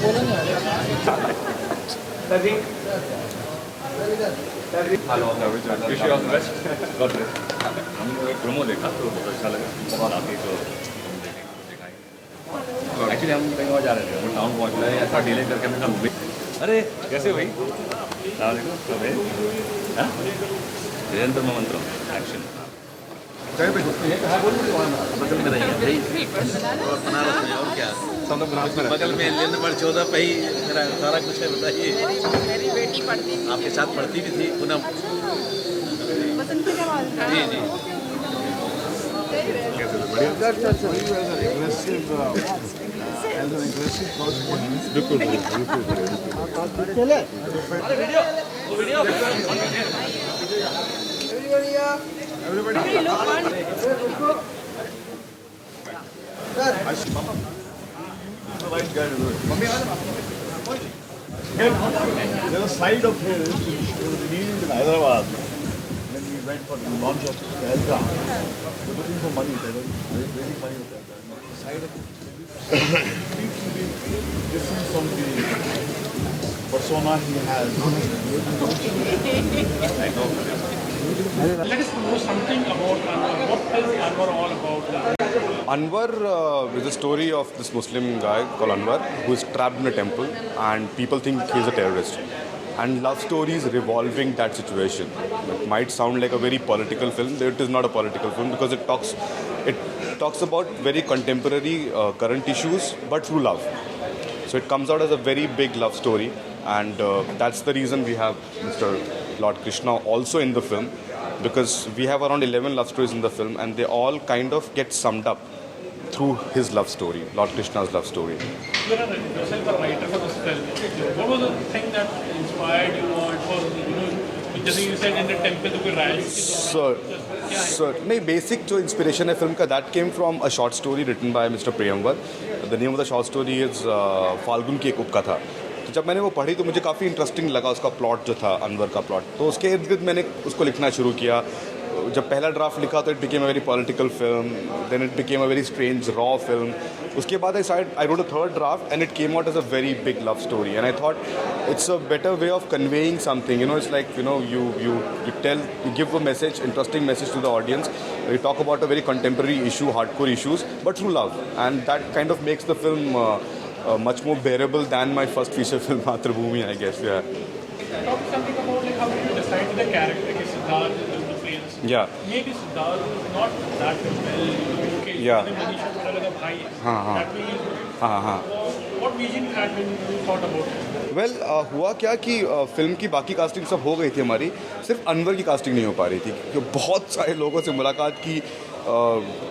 Wish you all the best, God bless. हमने एक promo देखा तो बहुत अच्छा लगा, बहुत आती तो एक्चुअली हम कहीं और जा रहे थे, हम टाउन पहुँच रहे हैं, ऐसा डिले करके हमने कहा मूवी। अरे कैसे भाई, निरंतर मंत्र एक्शन बगल में नहीं है भाई, बनारस में और क्या, सब लोग बनारस में बगल में लेन नंबर 14 पे ही मेरा सारा कुछ है। बताइए, मेरी बेटी पढ़ती थी, आपके साथ पढ़ती भी थी पूनम जी जी। There's a slide of his which was released in Hyderabad when we went for the launch of Tehilka. They were looking for money, they were raising money with that. The side of it seems to be different from the persona he has. Let us know something about Anwar. What is Anwar all about? Anwar is a story of this Muslim guy called Anwar who is trapped in a temple and people think he is a terrorist. And love stories revolving that situation. It might sound like a very political film, but it is not a political film because it talks about very contemporary current issues but through love. So it comes out as a very big love story, and that's the reason we have Mr. Lord Krishna also in the film, because we have around 11 love stories in the film and they all kind of get summed up through his love story, Lord Krishna's love story. You are yourself a writer for this film. What was the thing that inspired you, or it was, just you said in the temple to be right? So नहीं, basic जो inspiration है film का, that came from a short story written by Mr. Priyamwar. The name of the short story is Phalgun की एक उपकथा। तो जब मैंने वो पढ़ी तो मुझे काफ़ी इंटरेस्टिंग लगा उसका प्लॉट जो था, अनवर का प्लॉट। तो उसके इर्द गिर्द मैंने उसको लिखना शुरू किया। जब पहला ड्राफ्ट लिखा तो it became a very political film, then it became a very strange raw film. उसके बाद I wrote a third draft and it came out as a very big love story and I thought it's a better way of conveying something. It's like, you give a message, interesting message to the audience. You talk about a very contemporary issue, hardcore issues, but through love, and that kind of makes the film much more bearable than my first feature film Matrabhumi, I guess. Talk something about how did you decide the character that Siddharth is the prince? Yeah. Maybe Siddharth is not that well. Okay. Yeah. Manisha Koirala का भाई है. That way he is good. What vision you had when you thought about it? Well हुआ क्या कि film की बाकी casting सब हो गई थी हमारी, सिर्फ अनवर की कास्टिंग नहीं हो पा रही थी क्योंकि बहुत सारे लोगों से मुलाकात की,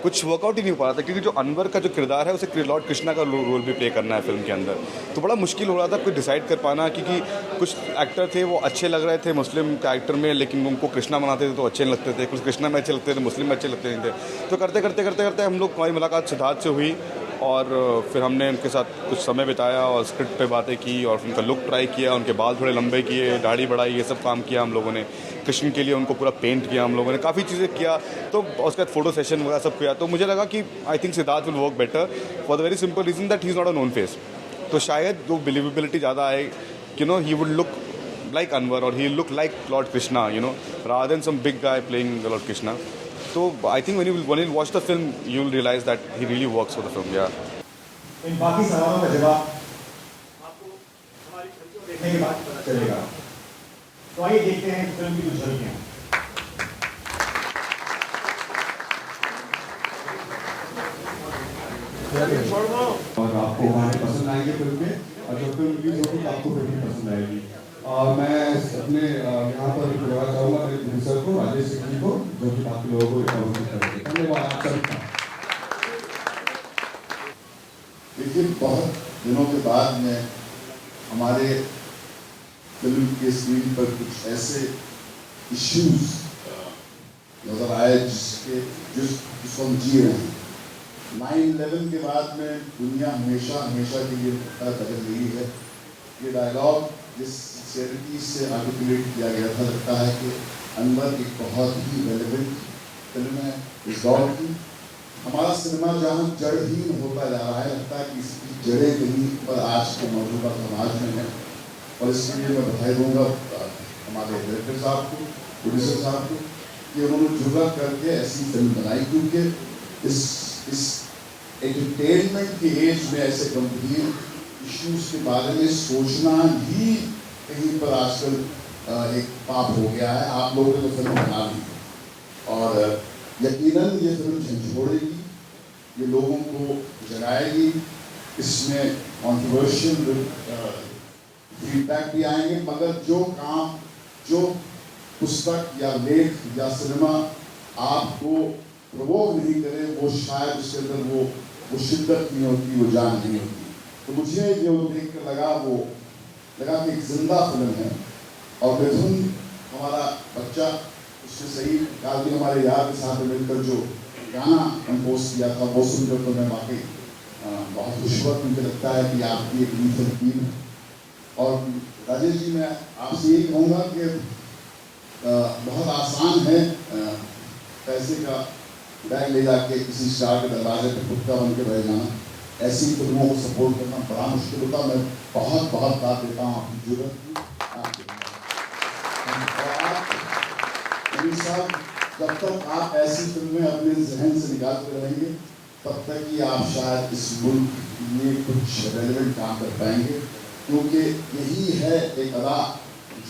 कुछ वर्कआउट ही नहीं हो पा रहा था क्योंकि जो अनवर का जो किरदार है उसे लॉर्ड कृष्णा का रोल भी प्ले करना है फिल्म के अंदर। तो बड़ा मुश्किल हो रहा था कुछ डिसाइड कर पाना, क्योंकि कुछ एक्टर थे वो अच्छे लग रहे थे मुस्लिम कैरेक्टर में, लेकिन उनको कृष्णा बनाते थे तो अच्छे नहीं लगते थे, कुछ कृष्णा में अच्छे लगते थे, मुस्लिम में अच्छे लगते नहीं थे। तो करते करते हम लोग, हमारी मुलाकात सिद्धार्थ से हुई और फिर हमने उनके साथ कुछ समय बिताया और स्क्रिप्ट पे बातें की और उनका लुक ट्राई किया, उनके बाल थोड़े लंबे किए, दाढ़ी बढ़ाई, ये सब काम किया हम लोगों ने। कृष्ण के लिए उनको पूरा पेंट किया हम लोगों ने, काफ़ी चीज़ें किया। तो उसके बाद फोटो सेशन वगैरह सब किया। तो मुझे लगा कि I think Siddharth will work better for the very simple reason that he is not a known face. तो शायद वो बिलीवेबिलिटी ज़्यादा आए, he would look like Anwar or he'll look like Lord Krishna, rather than some big guy playing Lord Krishna. So I think when you watch the film, you'll realize that he really works for the film. Yeah. इन बाकी सवालों का जवाब आपको हमारी film देखने के बाद पता चलेगा। तो आइए देखते हैं फिल्म की कुछ झलकियां। और आपको गाने पसंद आएंगे फिल्म के, और जब फिल्म रिलीज होगी तो आपको फिल्म पसंद आएगी। और मैं अपने यहाँ पर बुलाना चाहूँगा मेरे प्रोड्यूसर को, राजेश सिंह जी को, जो कि बाकी लोगों को अवगत करेंगे। धन्यवाद आप सबका। लेकिन बहुत दिनों के बाद में हमारे फिल्म के स्क्रीन पर कुछ ऐसे इश्यूज नजर आए जिसको हम जी रहे हैं। 9/11 के बाद में दुनिया हमेशा के लिए बदल रही है। ये डायलॉग जिस सिंसियरिटी से आर्टिकुलेट किया गया था, लगता है कि अनवर एक बहुत ही रेलेवेंट फिल्म है इस दौर की। हमारा सिनेमा जहाँ जड़हीन होता जा रहा है, लगता है कि इसकी जड़ें कहीं पर आज के मौजूदा समाज में है। और इसके लिए मैं बधाई दूंगा हमारे डायरेक्टर साहब को, प्रोड्यूसर साहब को, कि उन्होंने जुगा करके ऐसी फिल्म बनाई, क्योंकि इस एंटरटेनमेंट के एज में ऐसे गंभीर इश्यूज के बारे में सोचना ही कहीं पर आजकल एक पाप हो गया है। आप लोगों ने तो फिल्म बना ली और यकीनन ये फिल्म झंझोड़ेगी, ये लोगों को जगाएगी, इसमें कॉन्ट्रोवर्शियल फीडबैक भी आएंगे, मगर जो काम, जो पुस्तक या लेख या सिनेमा आपको प्रवोक नहीं करे, वो शायद उसके अंदर वो शिद्दत नहीं होती, वो जान नहीं होती। तो मुझे जो देख कर लगा कि एक जिंदा फिल्म है। और मिथुन हमारा बच्चा, उसने सही कहा कि हमारे यार के साथ मिलकर जो गाना कंपोज किया था, वो सुनकर तो मैं वाकई बहुत खुशवत मुझे लगता है कि आपकी एक मीठल टीम है। और राजेश जी, मैं आपसे यही कहूँगा कि बहुत आसान है पैसे का बैग ले जाके किसी स्टार के दरवाजे पर कुत्ता बन के बैठ जाना। ऐसी फिल्मों को सपोर्ट करना बड़ा मुश्किल होता। मैं बहुत दाद देता हूँ आपकी जरूरत की। और आप साहब, जब तक आप ऐसी फिल्में अपने जहन से निकालते रहेंगे, तब तक ही आप शायद इस मुल्क में कुछ रेलेवेंट काम कर पाएंगे, क्योंकि यही है एक अदा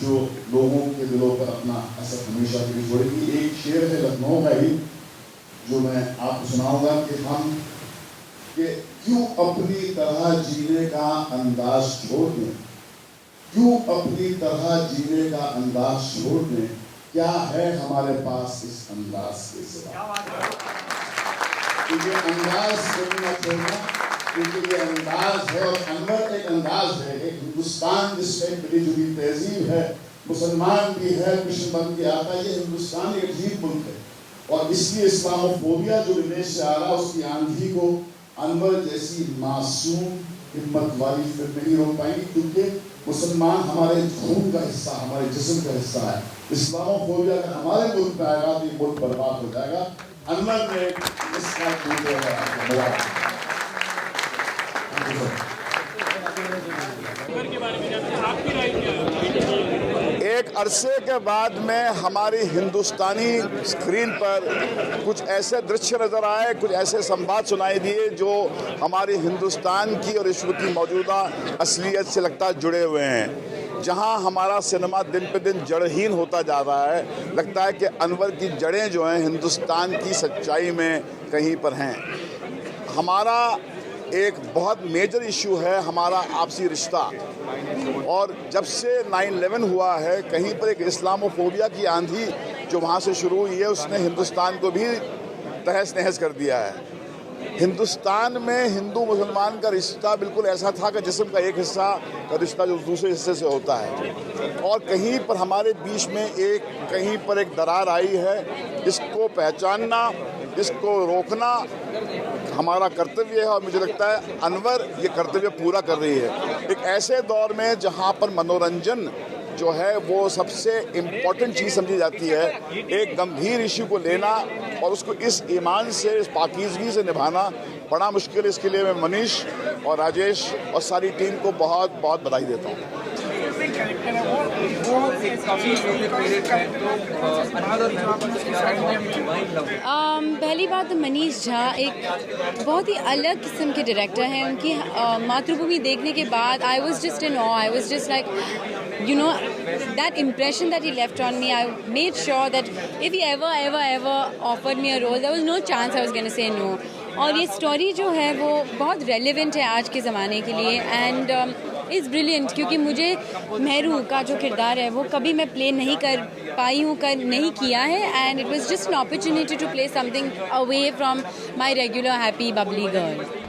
जो लोगों के दिलों पर अपना असर हमेशा के लिए छोड़ेगी। एक शेर है लखनऊ का ही, जो मैं आपको सुनाऊंगा कि क्यों अपनी तरह जीने का अंदाज छोड़ दें, क्यों अपनी तरह जीने का अंदाज छोड़ दें, क्या है हमारे पास इस अंदाज के सिवा। ये अंदाज करना छोड़ना, क्योंकि ये अंदाज है और अनवर एक अंदाज है, एक हिंदुस्तान जिसमें मिली जुली तहजीब है, मुसलमान भी है, कृष्ण बन के आता है। ये हिंदुस्तान एक अजीब मुल्क है और इसलिए इस्लामोफोबिया जो विदेश से आ रहा है, उसकी आंधी को अनवर जैसी मासूम हिम्मत वाली फिल्म नहीं रोक पाएंगी, क्योंकि मुसलमान हमारे खून का हिस्सा, हमारे जिस्म का हिस्सा है। इस्लामोफोबिया अगर हमारे मुल्क में आएगा तो ये मुल्क बर्बाद हो जाएगा। अनवर ने इसका एक अरसे के बाद में हमारी हिंदुस्तानी स्क्रीन पर कुछ ऐसे दृश्य नज़र आए, कुछ ऐसे संवाद सुनाई दिए जो हमारी हिंदुस्तान की और विश्व की मौजूदा असलियत से लगता है जुड़े हुए हैं। जहां हमारा सिनेमा दिन पे दिन जड़हीन होता जा रहा है, लगता है कि अनवर की जड़ें जो हैं हिंदुस्तान की सच्चाई में कहीं पर हैं। हमारा एक बहुत मेजर इशू है हमारा आपसी रिश्ता, और जब से 9/11 हुआ है, कहीं पर एक इस्लामोफोबिया की आंधी जो वहाँ से शुरू हुई है, उसने हिंदुस्तान को भी तहस नहस कर दिया है। हिंदुस्तान में हिंदू मुसलमान का रिश्ता बिल्कुल ऐसा था कि जिस्म का एक हिस्सा का रिश्ता जो दूसरे हिस्से से होता है, और कहीं पर हमारे बीच में कहीं पर एक दरार आई है। इसको पहचानना, इसको रोकना हमारा कर्तव्य है, और मुझे लगता है अनवर ये कर्तव्य पूरा कर रही है। एक ऐसे दौर में जहाँ पर मनोरंजन जो है वो सबसे इम्पोर्टेंट चीज़ समझी जाती है, एक गंभीर इश्यू को लेना और उसको इस ईमान से, इस पाकीज़गी से निभाना बड़ा मुश्किल है। इसके लिए मैं मनीष और राजेश और सारी टीम को बहुत बहुत बधाई देता हूँ। पहली बात, मनीष झा एक बहुत ही अलग किस्म के डायरेक्टर हैं। उनकी मातृभूमि देखने के बाद I was just in awe, I was just like, you know, that impression that he left on me, I made sure that if he ever offered me a role, there was no chance I was going to say no. और ये story जो है वो बहुत relevant है आज के ज़माने के लिए, एंड इज़ ब्रिलियंट, क्योंकि मुझे मेहरू का जो किरदार है वो कभी मैं प्ले नहीं कर पाई हूँ, नहीं किया है, and it was just an opportunity to play something away from my regular happy bubbly girl.